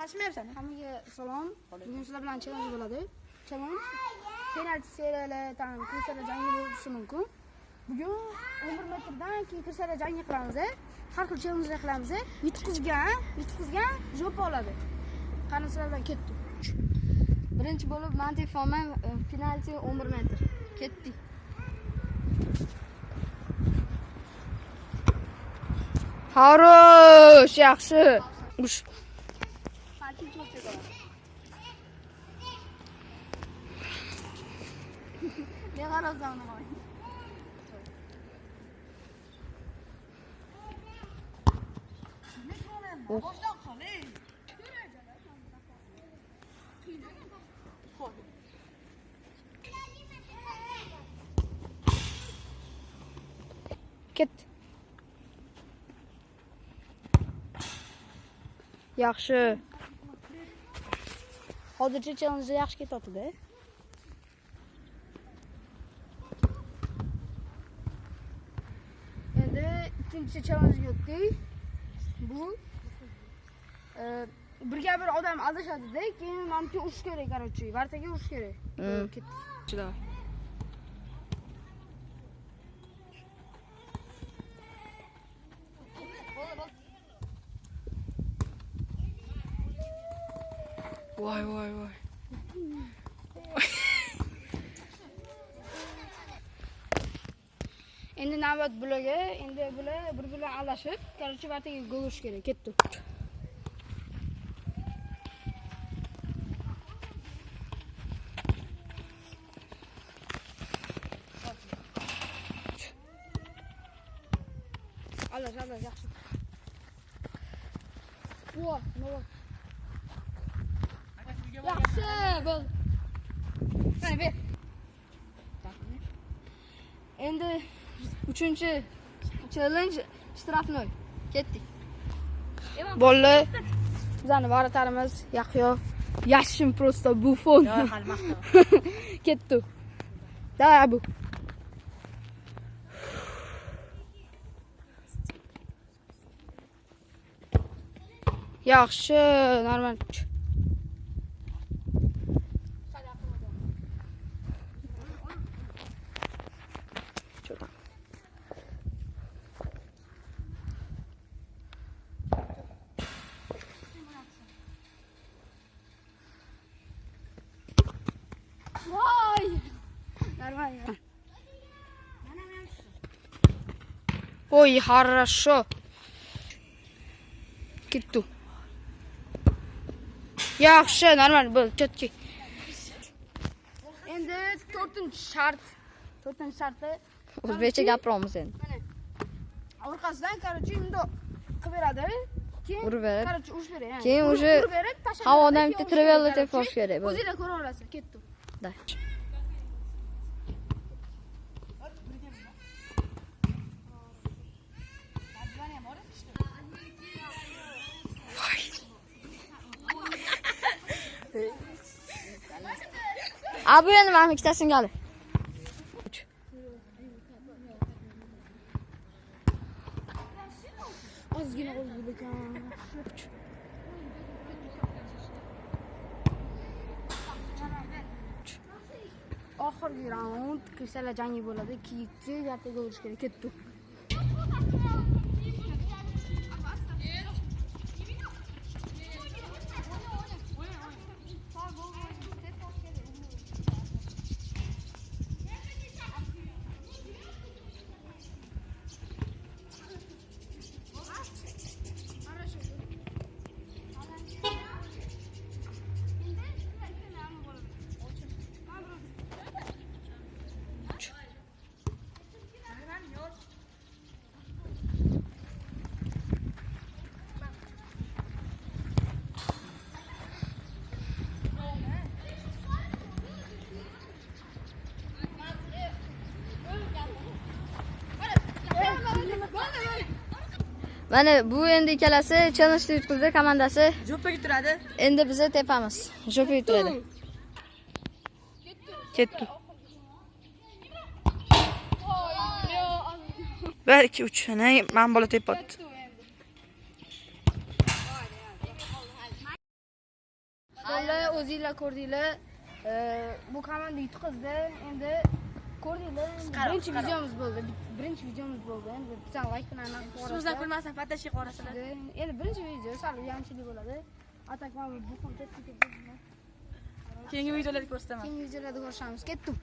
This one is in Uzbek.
Tashmayapsan. Hammaga salom. Bugun sizlar bilan challenge bo'ladi. Challenge penalti seriyalardan kursada jangi bo'lishi mumkin. Bugun 11 metrdan keyin kursada jangi qilamiz. Har xil challenge qilamiz. Yutqizgan jo'pa oladi. Qani sizlar bilan ketdik. Birinchi bo'lib men tefaman penalti 11 metr. Ketdik. Xarosh, yaxshi. Ush. Ne qarasam nima? Boshdan qolay. Ket. Yaxshi. Hozircha challenge yaxshi ketyapti-da. Endi ikkinchi challenge o'tdik. Bu birga bir odam aldashadi-da, keyin menga urish kerak, короче, vartaga urish kerak. Ketdi. Давай. Voy. Endi navbat bularga, endi bular bir-bilan aldashib, короче, vartaga gol urish kerak. Ketdi. Allah, yaxshi. Voy, nima? Yaxshi, bo'l. Mana ber. Endi 3-chi challenge shtrafnoy. Ketdik. Bo'ldi. Bizani varatarimiz Yahyo. Yashim просто bufon. Yo'q, hali maqta. Ketdi. Давай, bu. Yaxshi, normal. Voy! Нормально. Ой, хорошо. Ketdi. Yaxshi, normal bo'l, chetki. Endi 4-shart. 4-shartda O'zbekcha gapiramiz endi. mana orqasidan, короче, bundoq qilib beradi. Keyin Urib berib. короче, urish kerak. Keyin o'sha urib berib, tashlab havodan beradi, bitta keyin trivial urish deb kerak, borish kerak. O'zinglar ko'ra olasiz, ketdi. Da. Abi endi men ikkitasini gali. Ozgina ekan. Oxirgi raund kursala jangi bo'ladi. Kiyikchi yartaga urish kerak. Ketdi. Mana bu endi ikkalasi challenge yutqizdi komandasi. Jo'paga turadi. Endi bizni tepamiz. Jo'paga turadi. Ketdi. 1 2 3 men bola tepadi. Qo'llar o'zingizlar ko'rdinglar. Bu komanda yutqazdi. Endi ko'rdinglar. Birinchi videomiz bo'ldi. Birinchi videomiz bo'ldi. Endi bitta like bilan Sizdan kulmasdan fantastik qo'rasizlar. Endi birinchi video sal yanchilik bo'ladi. Atakman bu ham ketdi. Keyingi videolarda ko'rsataman. Keyingi videolarda ko'rishamiz. Ketdim.